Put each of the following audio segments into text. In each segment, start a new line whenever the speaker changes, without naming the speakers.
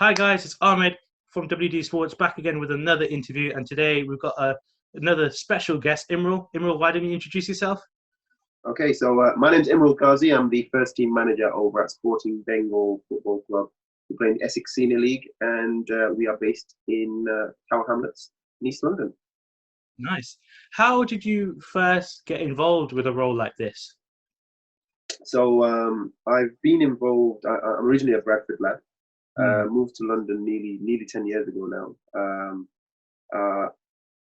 Hi guys, it's Ahmed from WDSportz back again with another interview, and today we've got another special guest, Imrul. Imrul, why don't you introduce yourself?
Okay, so my name's Imrul Gazi. I'm the first team manager over at Sporting Bengal Football Club. We play in the Essex Senior League, and we are based in Tower Hamlets in East London.
Nice. How did you first get involved with a role like this?
So I've been involved. I'm originally a Bradford lad. Moved to London nearly 10 years ago now. Uh,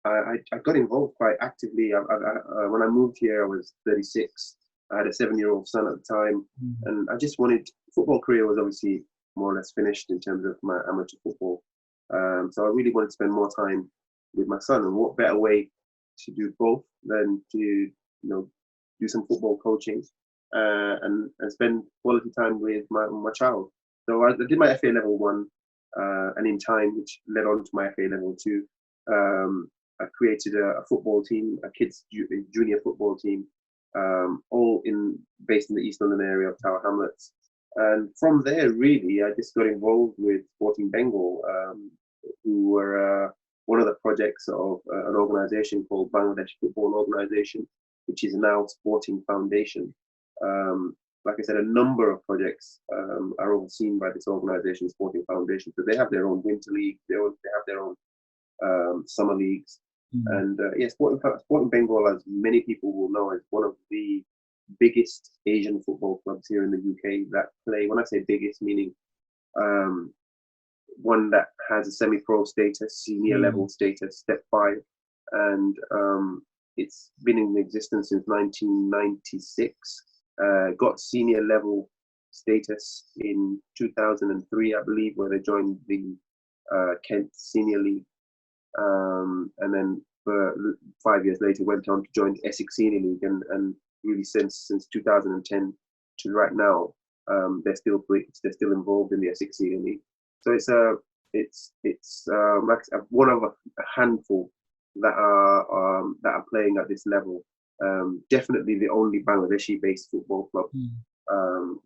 I got involved quite actively. When I moved here, I was 36. I had a 7-year-old son at the time, and I just wanted. Football career was obviously more or less finished in terms of my amateur football. So I really wanted to spend more time with my son, and what better way to do both than to do some football coaching and spend quality time with my child. So I did my FA level 1, and in time, which led on to my FA level 2. I created a football team, a kids junior football team, all based in the East London area of Tower Hamlets. And from there, really, I just got involved with Sporting Bengal, who were one of the projects of an organisation called Bangladesh Football Organisation, which is now Sporting Foundation. Like I said, a number of projects are overseen by this organisation, Sporting Foundation. So they have their own winter league, they have their own summer leagues. And Sporting Bengal, as many people will know, is one of the biggest Asian football clubs here in the UK that play. When I say biggest, meaning one that has a semi-pro status, senior level status, step 5, and it's been in existence since 1996. Got senior level status in 2003, I believe, where they joined the Kent Senior League. And then for 5 years later went on to join the Essex Senior League, and really since 2010 to right now, they're still involved in the Essex Senior League. So it's like one of a handful that are playing at this level. Definitely the only Bangladeshi-based football club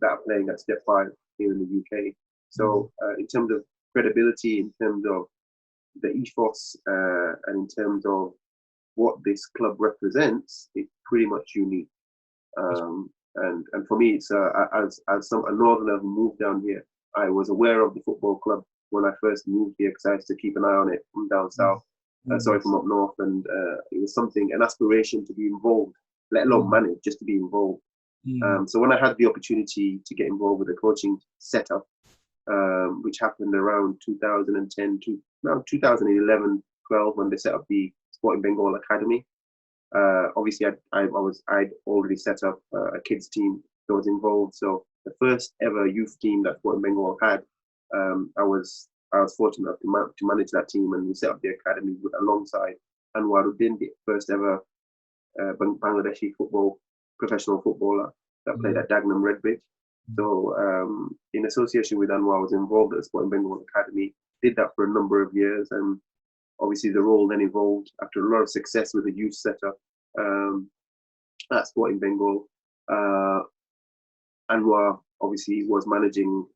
that are playing at step 5 here in the UK. So in terms of credibility, in terms of the ethos, and in terms of what this club represents, it's pretty much unique. And for me, it's as a northerner who moved down here, I was aware of the football club when I first moved here because I used to keep an eye on it from down south. From up north, and it was an aspiration to be involved, let alone manage, just to be involved. So when I had the opportunity to get involved with the coaching setup, which happened around 2010 to around 2011, 12, when they set up the Sporting Bengal Academy. Obviously, I'd already set up a kids team that was involved. So the first ever youth team that Sporting Bengal had, I was fortunate enough to manage that team, and we set up the academy alongside Anwaruddin, the first ever Bangladeshi professional footballer that played at Dagenham Redbridge. So in association with Anwar, I was involved at the Sporting Bengal Academy, did that for a number of years, and obviously the role then evolved after a lot of success with the youth setup at Sporting Bengal. Anwar obviously was managing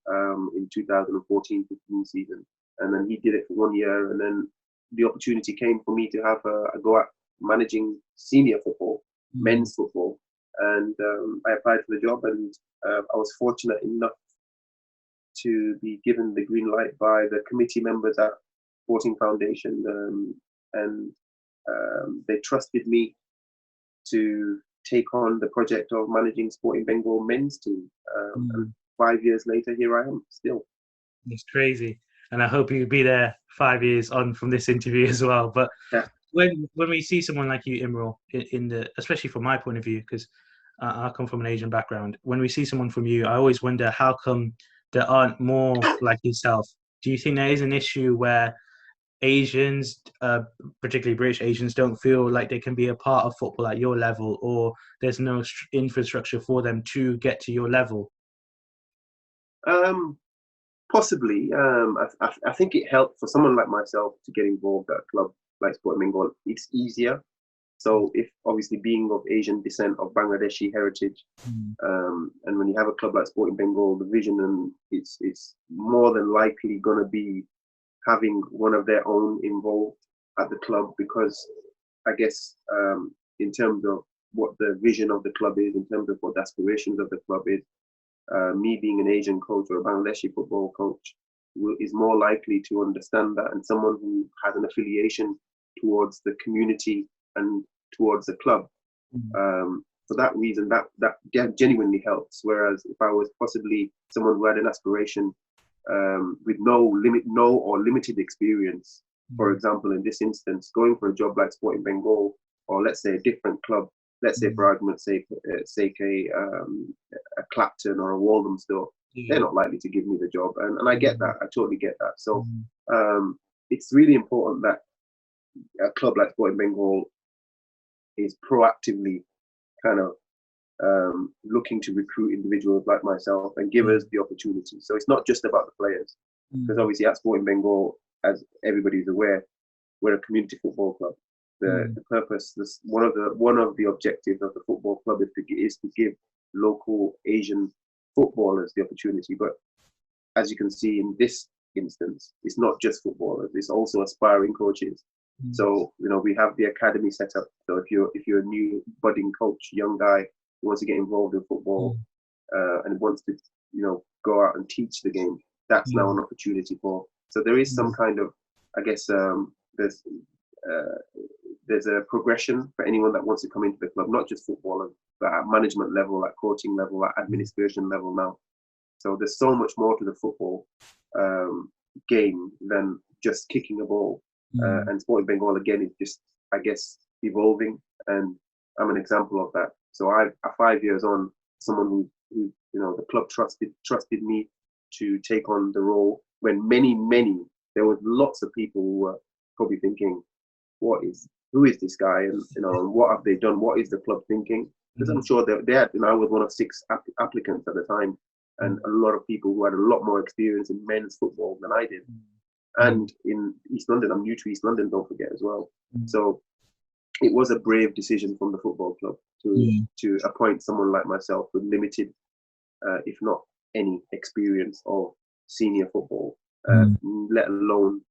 in 2014-15 season, and then he did it for 1 year, and then the opportunity came for me to have a go at managing senior football, men's football, and I applied for the job, and I was fortunate enough to be given the green light by the committee members at Sporting Foundation, and they trusted me to take on the project of managing Sporting Bengal men's team. And 5 years later, here I am still.
It's crazy, and I hope you'll be there 5 years on from this interview as well. But
yeah.
when we see someone like you, Imrul, especially from my point of view, because I come from an Asian background, when we see someone from you, I always wonder how come there aren't more like yourself. Do you think there is an issue where Asians, particularly British Asians, don't feel like they can be a part of football at your level, or there's no infrastructure for them to get to your level?
Possibly. I think it helped for someone like myself to get involved at a club like Sporting Bengal. It's easier So if obviously being of Asian descent, of Bangladeshi heritage, and when you have a club like Sporting Bengal, the vision and it's more than likely going to be having one of their own involved at the club, because I guess in terms of what the vision of the club is, in terms of what the aspirations of the club is, me being an Asian coach or a Bangladeshi football coach is more likely to understand that, and someone who has an affiliation towards the community and towards the club. For that reason, that genuinely helps. Whereas if I was possibly someone who had an aspiration with no or limited experience, for example, in this instance, going for a job like Sporting Bengal, or let's say a different club, let's say for argument's sake, a Clapton or a Walthamstow, they're not likely to give me the job, and I get that. I totally get that. So it's really important that a club like Sporting Bengal is proactively kind of looking to recruit individuals like myself and give us the opportunity. So it's not just about the players, because obviously at Sporting Bengal, as everybody's aware, we're a community football club. The purpose, one of the objectives of the football club is to give local Asian footballers the opportunity. But as you can see in this instance, it's not just footballers; it's also aspiring coaches. So we have the academy set up. So if you're a new budding coach, young guy who wants to get involved in football and wants to go out and teach the game, that's now an opportunity for. So there is some kind of, I guess, there's a progression for anyone that wants to come into the club, not just footballers, but at management level, at coaching level, at administration level now. So there's so much more to the football game than just kicking a ball. And Sporting Bengal, again, is just, I guess, evolving. And I'm an example of that. So at 5 years on, someone who the club trusted me to take on the role, when there was lots of people who were probably thinking, who is this guy, and what have they done? What is the club thinking? Because I'm sure they had, I was one of 6 applicants at the time, and a lot of people who had a lot more experience in men's football than I did. And in East London, I'm new to East London, don't forget as well. So it was a brave decision from the football club to appoint someone like myself with limited, if not any, experience of senior football, let alone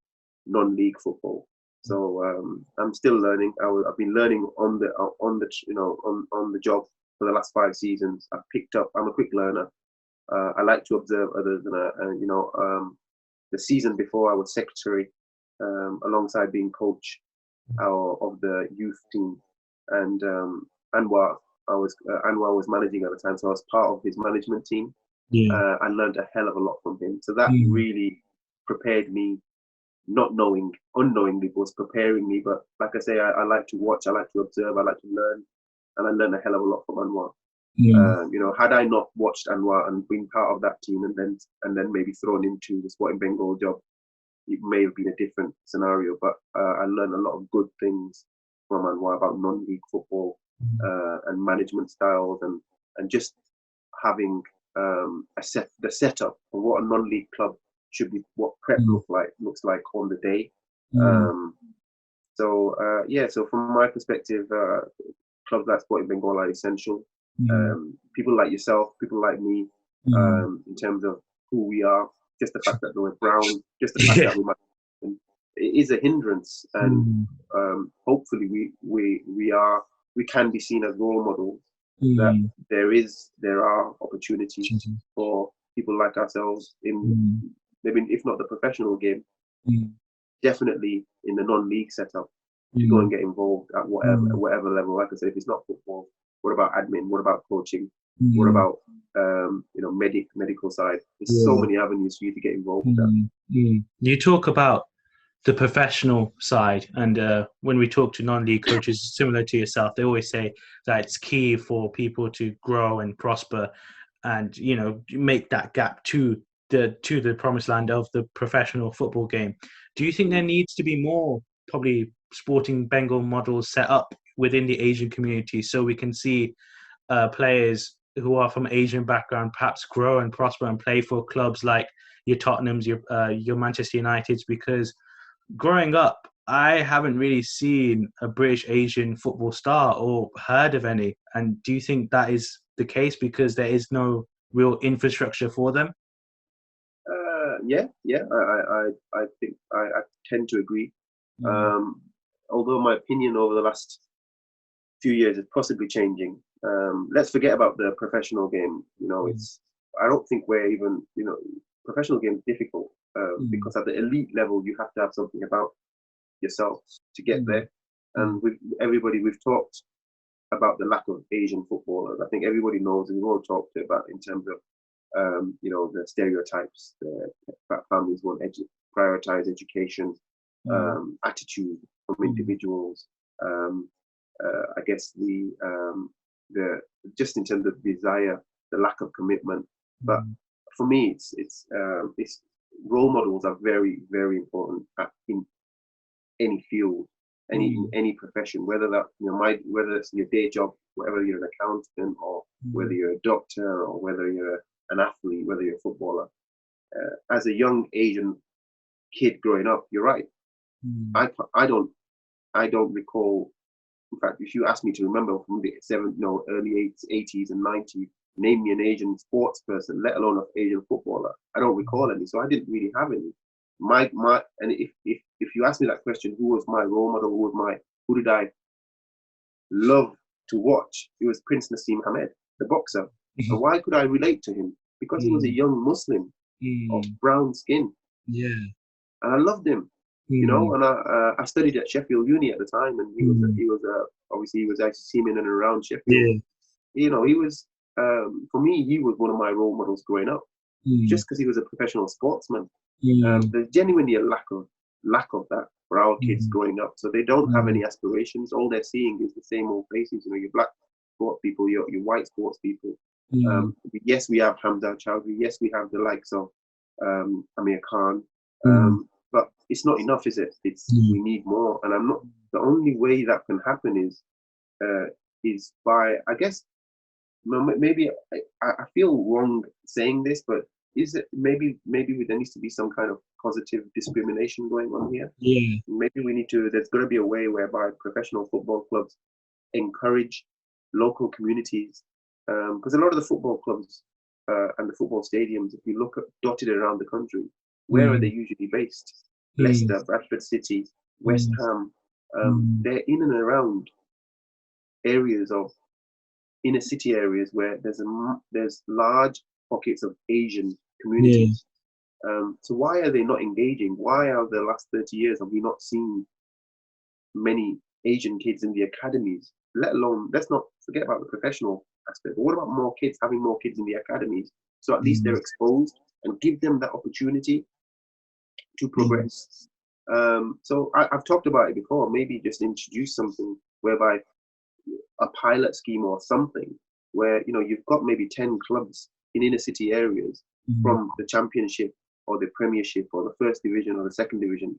non-league football. So I'm still learning. I've been learning on the job for the last 5 seasons. I've picked up. I'm a quick learner. I like to observe others, and the season before I was secretary, alongside being coach of the youth team, and Anwar was managing at the time, so I was part of his management team. I learned a hell of a lot from him. So that really prepared me. Not unknowingly was preparing me, but like I say, I like to watch, I like to observe, I like to learn, and I learned a hell of a lot from Anwar. Had I not watched Anwar and been part of that team, and then maybe thrown into the Sporting Bengal job, it may have been a different scenario. But I learned a lot of good things from Anwar about non-league football and management styles, and just having the setup of what a non-league club should be, what prep looks like on the day. So from my perspective, clubs like Sporting Bengal are essential. People like yourself, people like me, in terms of who we are, just the fact that we're brown, just the fact that it is a hindrance, and hopefully we can be seen as role models. That there are opportunities for people like ourselves in maybe, if not the professional game, definitely in the non-league setup, to go and get involved at whatever level. Like I said, if it's not football, what about admin? What about coaching? What about medical side? There's so many avenues for you to get involved with that.
You talk about the professional side, and when we talk to non-league coaches similar to yourself, they always say that it's key for people to grow and prosper, and make that gap to the promised land of the professional football game. Do you think there needs to be more probably Sporting Bengal models set up within the Asian community, so we can see players who are from Asian background perhaps grow and prosper and play for clubs like your Tottenhams, your Manchester Uniteds? Because growing up, I haven't really seen a British Asian football star or heard of any. And do you think that is the case because there is no real infrastructure for them?
Yeah. I think I tend to agree.
Mm,
Although my opinion over the last few years is possibly changing. Let's forget about the professional game.
mm,
It's I don't think we're even professional game is difficult
mm,
because at the elite level you have to have something about yourself to get
mm,
there. And with everybody, we've talked about the lack of Asian footballers. I think everybody knows, and we've all talked about in terms of the stereotypes. The families won't prioritize education,
mm,
attitude from
mm,
individuals. Um, I guess the just in terms of desire, the lack of commitment. But
mm,
for me, it's role models are very very important in any field, in
mm,
any profession, whether that whether it's your day job, whether you're an accountant or whether
mm,
you're a doctor or whether you're an athlete, whether you're a footballer. As a young Asian kid growing up, you're right.
mm,
I I don't I don't recall. In fact, if you ask me to remember from the early 80s and 90s, name me an Asian sports person, let alone an Asian footballer. I don't recall any, so I didn't really have any. And if you ask me that question, who was my role model? Who did I love to watch? It was Prince Nassim Hamed, the boxer. And why could I relate to him? Because he was a
mm,
young Muslim of
mm,
brown skin,
yeah.
and I loved him.
Mm,
And I studied at Sheffield Uni at the time, and
mm,
he was obviously he was actually teaming in and around Sheffield.
yeah.
He was for me he was one of my role models growing up,
Mm,
just because he was a professional sportsman.
mm,
There's genuinely a lack of that for our kids
mm,
growing up. So they don't have
mm,
any aspirations. All they're seeing is the same old faces. Your black sports people, your white sports people.
mm,
Yes, we have Hamza Chowdhury. Yes, we have the likes of Amir Khan.
mm,
But it's not enough, is it? We
mm,
need more. And I'm not. The only way that can happen is by, I guess, maybe I feel wrong saying this, but is it maybe there needs to be some kind of positive discrimination going on here?
yeah.
Maybe we need to. There's got to be a way whereby professional football clubs encourage local communities, because a lot of the football clubs and the football stadiums, if you look at dotted around the country, where are they
Mm,
usually based?
mm,
Leicester, Bradford City, West
mm,
Ham.
mm,
They're in and around areas of inner city areas where there's large pockets of Asian
yeah.
communities. So why are they not engaging? Why are the last 30 years have we not seen many Asian kids in the academies? Let alone, let's not forget about the professional aspect. But what about more kids, having more kids in the academies? So at least they're
Mm,
exposed and give them that opportunity to
mm,
progress. So I've talked about it before. Maybe just introduce something whereby a pilot scheme or something where you've got maybe 10 clubs in inner city areas
mm,
from the championship or the premiership or the first division or the second division.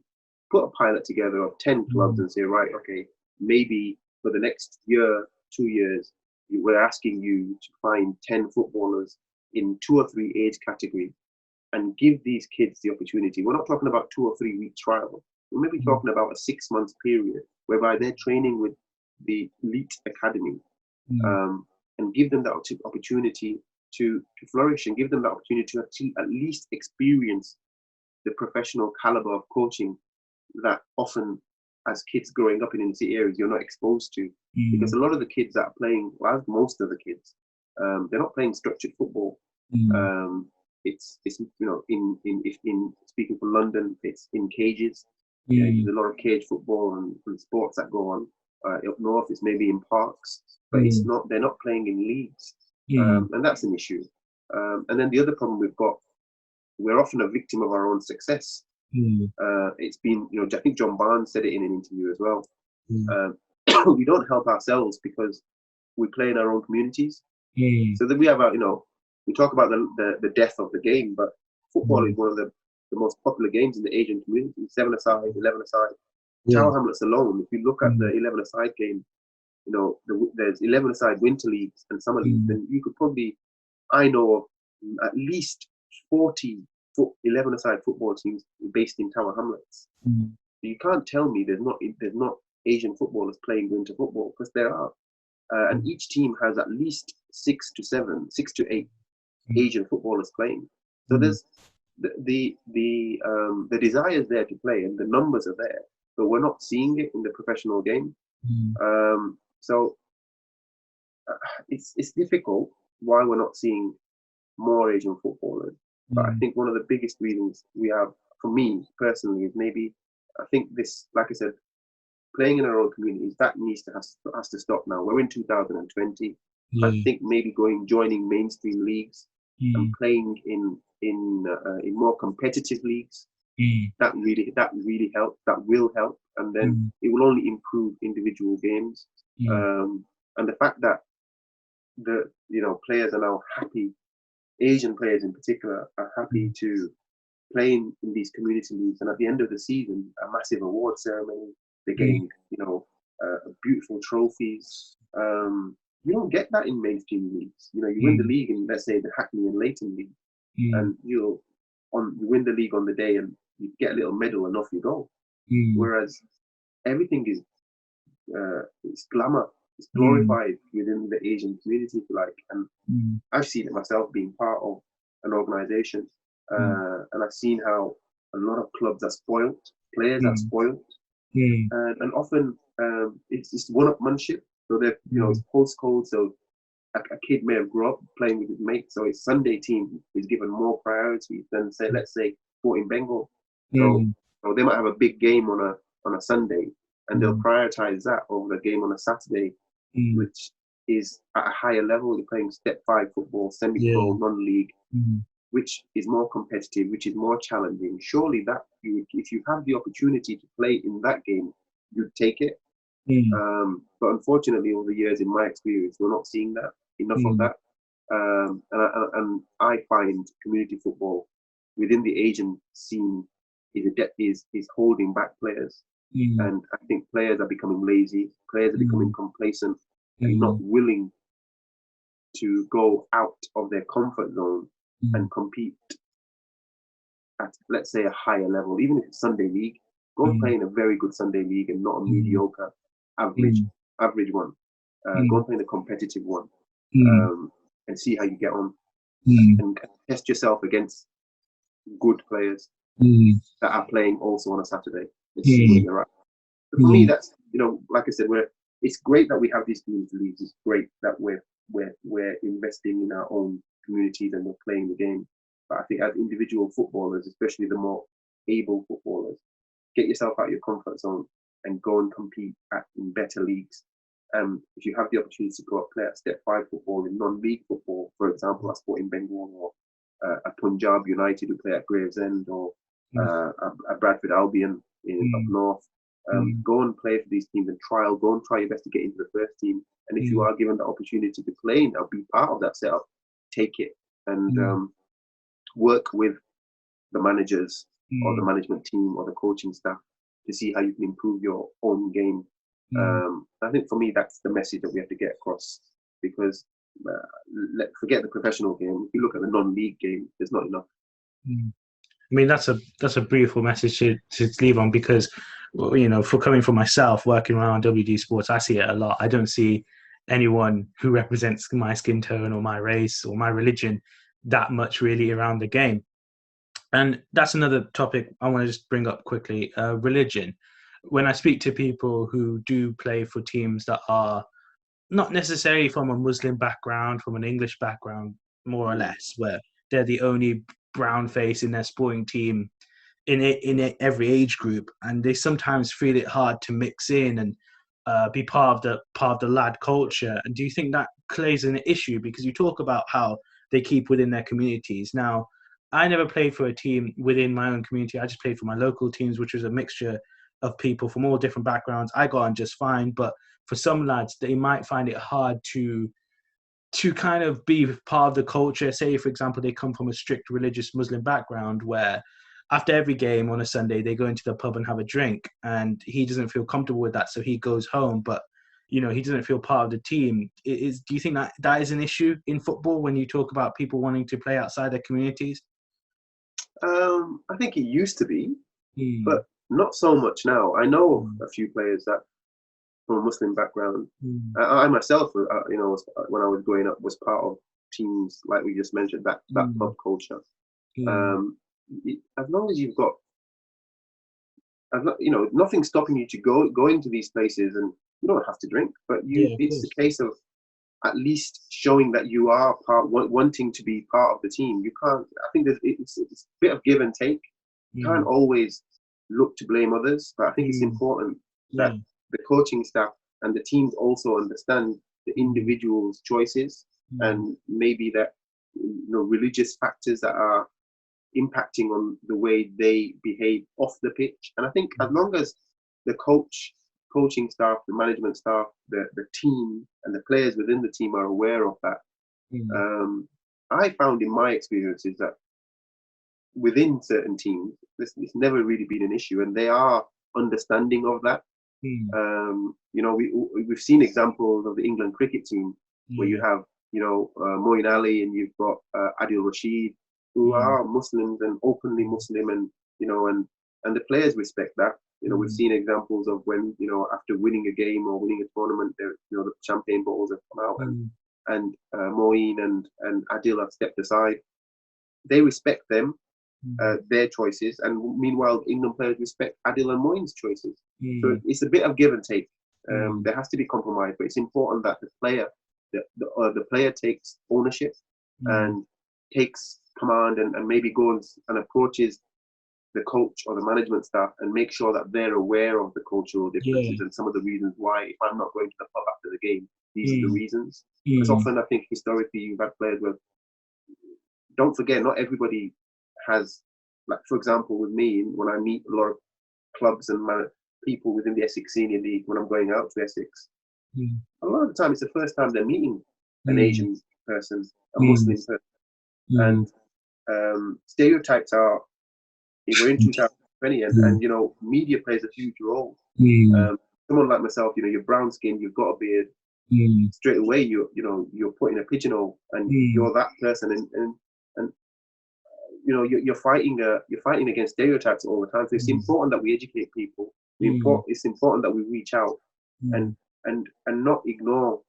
Put a pilot together of 10 clubs
mm,
and say, right, okay, maybe for the next year, 2 years, we're asking you to find 10 footballers in 2 or 3 age categories and give these kids the opportunity. We're not talking about 2 or 3 week trial. We're maybe
mm,
talking about a 6 month period whereby they're training with the elite academy,
mm,
and give them that opportunity to flourish and give them that opportunity to at least experience the professional caliber of coaching that often as kids growing up in inner city areas you're not exposed to, because
mm,
a lot of the kids that are playing, well, most of the kids, they're not playing structured football.
mm,
um, it's in speaking for London, it's in cages. Yeah,
mm,
there's a lot of cage football and sports that go on. Up north, it's maybe in parks, but it's
mm,
not. They're not playing in leagues,
mm,
and that's an issue. And then the other problem we've got, we're often a victim of our own success.
mm,
It's been, I think John Barnes said it in an interview as well.
mm,
Um, we don't help ourselves because we play in our own communities.
mm,
So that we have we talk about the death of the game, but football is
mm,
one of the most popular games in the Asian community. 7-a-side, 11-a-side.
yeah.
Tower Hamlets alone, if you look at the
Mm,
11-a-side game, there's 11-a-side winter leagues and summer leagues,
mm,
and you could probably, I know of at least 40 11-a-side football teams based in Tower Hamlets.
mm,
You can't tell me there's not Asian footballers playing winter football, because there are. And each team has at least 6 to 8 Asian footballers playing. So there's the desire is there to play, and the numbers are there, but we're not seeing it in the professional game. So it's difficult why we're not seeing more Asian footballers. But I think one of the biggest reasons we have, for me personally, is maybe, I think this, like I said, playing in our own communities, that has to stop now. We're in 2020. I think maybe joining mainstream leagues and playing in more competitive leagues, that really helps. That will help, and then it will only improve individual games. And the fact that the players are now happy, Asian players in particular, are happy to play in these community leagues, and at the end of the season, a massive award ceremony. They're getting beautiful trophies. You don't get that in mainstream leagues. You win the league in, let's say, the Hackney and Leighton League, and you win the league on the day, and you get a little medal, and off you go. Whereas everything is it's glamour, it's glorified within the Asian community, if you like. And I've seen it myself, being part of an organisation, and I've seen how a lot of clubs are spoilt, players are spoilt, and often it's just one-upmanship. So they're, it's postcode. So a kid may have grown up playing with his mates, so his Sunday team is given more priority than, say, let's say, Sporting Bengal. So they might have a big game on a Sunday, and they'll prioritize that over the game on a Saturday, which is at a higher level. You're playing Step 5 football, semi-pro, non-league, which is more competitive, which is more challenging. Surely that if you have the opportunity to play in that game, you'd take it. But unfortunately, over the years, in my experience, we're not seeing enough of that. And I find community football within the Asian scene is holding back players. And I think players are becoming lazy. Players are becoming complacent and not willing to go out of their comfort zone and compete at, let's say, a higher level. Even if it's Sunday league, go and play in a very good Sunday league and not a mediocre, average one. Go and play in a competitive one, and see how you get on, and test yourself against good players that are playing also on a Saturday. And see where you're at. But for me, that's, like I said, it's great that we have these community leagues. It's great that we're investing in our own communities and we're playing the game. But I think as individual footballers, especially the more able footballers, get yourself out of your comfort zone and go and compete in better leagues. If you have the opportunity to go up play at Step 5 football, in non-league football, for example, at Sporting Bengal, or a Punjab United who play at Gravesend, or a Bradford Albion up north, go and play for these teams and go and try your best to get into the first team. And if you are given the opportunity to play now, be part of that setup, take it, and work with the managers or the management team or the coaching staff to see how you can improve your own game. I think for me, that's the message that we have to get across, because forget the professional game. If you look at the non-league game, there's not enough.
I mean, that's a beautiful message to leave on, because, for coming from myself, working around WDSportz, I see it a lot. I don't see anyone who represents my skin tone or my race or my religion that much really around the game. And that's another topic I want to just bring up quickly, religion. When I speak to people who do play for teams that are not necessarily from a Muslim background, from an English background, more or less, where they're the only brown face in their sporting team in every age group, and they sometimes feel it hard to mix in and be part of the lad culture. And do you think that plays an issue? Because you talk about how they keep within their communities. Now, I never played for a team within my own community. I just played for my local teams, which was a mixture of people from all different backgrounds. I got on just fine, but for some lads, they might find it hard to kind of be part of the culture. Say, for example, they come from a strict religious Muslim background where after every game on a Sunday, they go into the pub and have a drink, and he doesn't feel comfortable with that, so he goes home, but he doesn't feel part of the team. Do you think that is an issue in football when you talk about people wanting to play outside their communities?
I think it used to be, but Not so much now. I know of a few players that from a Muslim background. I myself, when I was growing up, was part of teams like we just mentioned, that pub culture. As long as you've got, nothing stopping you to go into these places, and you don't have to drink, but it's the case of at least showing that you are wanting to be part of the team. You can't. I think it's a bit of give and take. You can't always look to blame others, but I think it's important that the coaching staff and the teams also understand the individual's choices and maybe that religious factors that are impacting on the way they behave off the pitch. And I think as long as the coaching staff, the management staff, the team and the players within the team are aware of that, I found in my experiences that within certain teams, it's never really been an issue, and they are understanding of that. We've seen examples of the England cricket team where you have, Moeen Ali, and you've got Adil Rashid, who are Muslims and openly Muslim, and and the players respect that. We've seen examples of when after winning a game or winning a tournament, the champagne bottles have come out, and Moeen and Adil have stepped aside. They respect them, their choices, and meanwhile England players respect Adil and Moeen's choices. So it's a bit of give and take. There has to be compromise, but it's important that the player takes ownership and takes command, and maybe goes and approaches the coach or the management staff and make sure that they're aware of the cultural differences and some of the reasons why, if I'm not going to the pub after the game, these are the reasons. Because often I think historically you've had players where, don't forget, not everybody has, like for example with me, when I meet a lot of clubs and people within the Essex Senior League, when I'm going out to Essex, a lot of the time it's the first time they're meeting an Asian person, a Muslim person. And stereotypes are, we're in 2020, and media plays a huge role. Someone like myself, you're brown skinned, you've got a beard, straight away you're put in a pigeonhole, and you're that person, and you're fighting against stereotypes all the time. So it's important that we educate people. It's important that we reach out and not ignore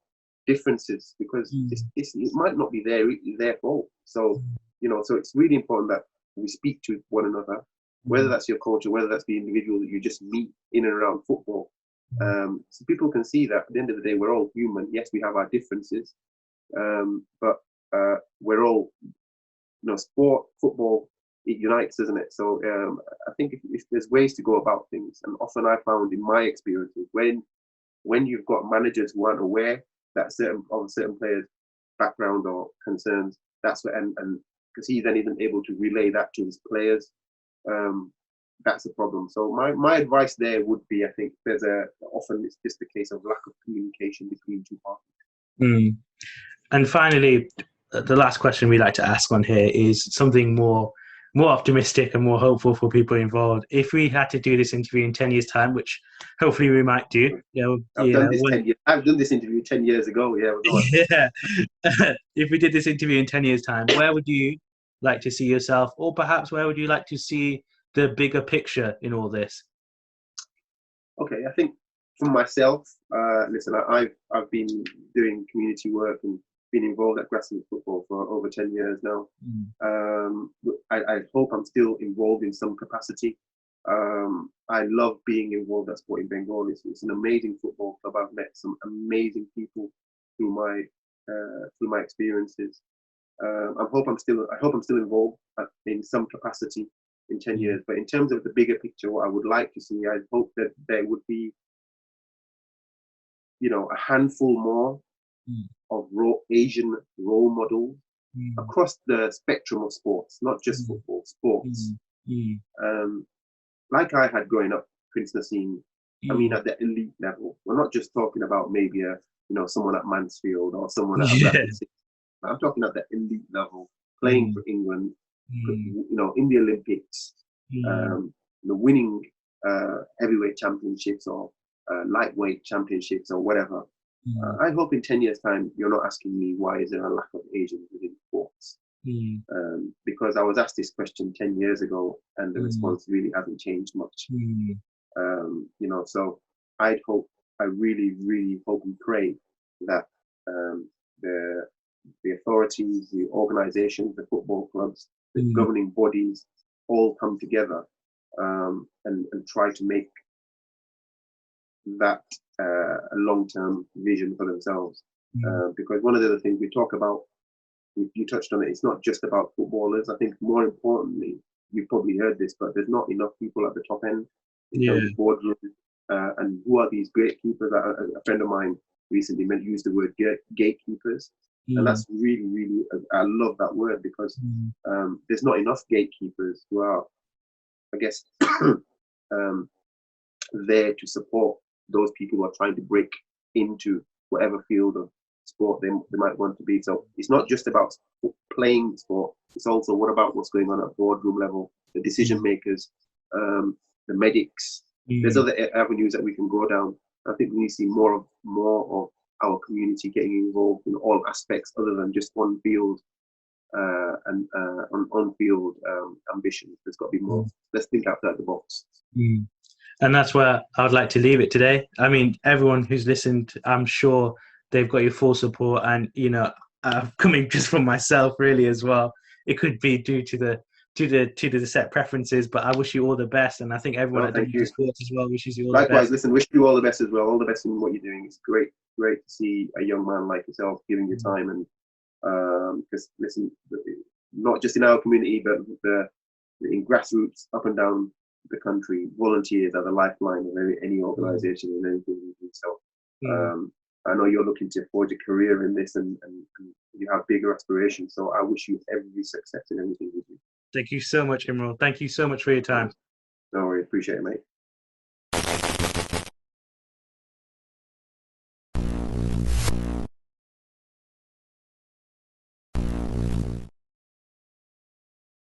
differences, because it might not be their fault. So so it's really important that we speak to one another, whether that's your coach or whether that's the individual that you just meet in and around football. So people can see that at the end of the day, we're all human. Yes, we have our differences, but we're all, football, it unites, isn't it? So I think if there's ways to go about things, and often I found in my experiences, when you've got managers who aren't aware that certain players' background or concerns, that's what, and because he then isn't able to relay that to his players, that's a problem. So my advice there would be, I think often it's just a case of lack of communication between two parties.
And finally, the last question we like to ask on here is something more optimistic and more hopeful for people involved. If we had to do this interview in 10 years' time, which hopefully we might do,
I've done this interview 10 years ago.
If we did this interview in 10 years' time, where would you like to see yourself, or perhaps where would you like to see the bigger picture in all this?
Okay, I think for myself, listen, I've been doing community work and been involved at Grassroots football for over 10 years now. I hope I'm still involved in some capacity. I love being involved at Sporting Bengal. It's an amazing football club. I've met some amazing people through my experiences. I hope I'm still involved in some capacity in 10 years. But in terms of the bigger picture, what I would like to see, I hope that there would be, a handful more of Asian role models across the spectrum of sports, not just football, sports. Like I had growing up, Prince Nassim. I mean, at the elite level. We're not just talking about maybe someone at Mansfield or someone at Rapid City. I'm talking at the elite level, playing for England, in the Olympics, winning heavyweight championships or lightweight championships or whatever. I hope in 10 years' time, you're not asking me why is there a lack of Asians within sports.
Mm.
Because I was asked this question 10 years ago, and the response really hasn't changed much. You know, so I really, really hope and pray that the authorities, the organizations, the football clubs, the governing bodies all come together and try to make that a long-term vision for themselves. Because one of the other things we talk about, you touched on it, it's not just about footballers. I think more importantly, you've probably heard this, but there's not enough people at the top end in terms of boardroom. And who are these gatekeepers? A friend of mine recently used the word gatekeepers. And that's really, really, I love that word, because there's not enough gatekeepers who are, I guess, there to support those people who are trying to break into whatever field of sport they might want to be. So it's not just about playing sport, it's also what about what's going on at boardroom level, the decision makers, the medics. There's other avenues that we can go down. I think we need to see more of our community getting involved in all aspects other than just one field and on-field ambitions. There's got to be more. Let's think outside the box.
And that's where I would like to leave it today. I mean, everyone who's listened, I'm sure they've got your full support. And, you know, coming just from myself really as well, it could be due to the set preferences, but I wish you all the best. And I think everyone at WDSportz as well wishes you all the best.
Likewise, listen, wish you all the best as well. All the best in what you're doing. It's great to see a young man like yourself giving your time. And because, listen, not just in our community, but in grassroots up and down the country, volunteers are the lifeline of any organization and anything you do. So I know you're looking to forge a career in this, and you have bigger aspirations. So I wish you every success in everything you do.
Thank you so much, Imrul. Thank you so much for your time.
No worries. Appreciate it, mate.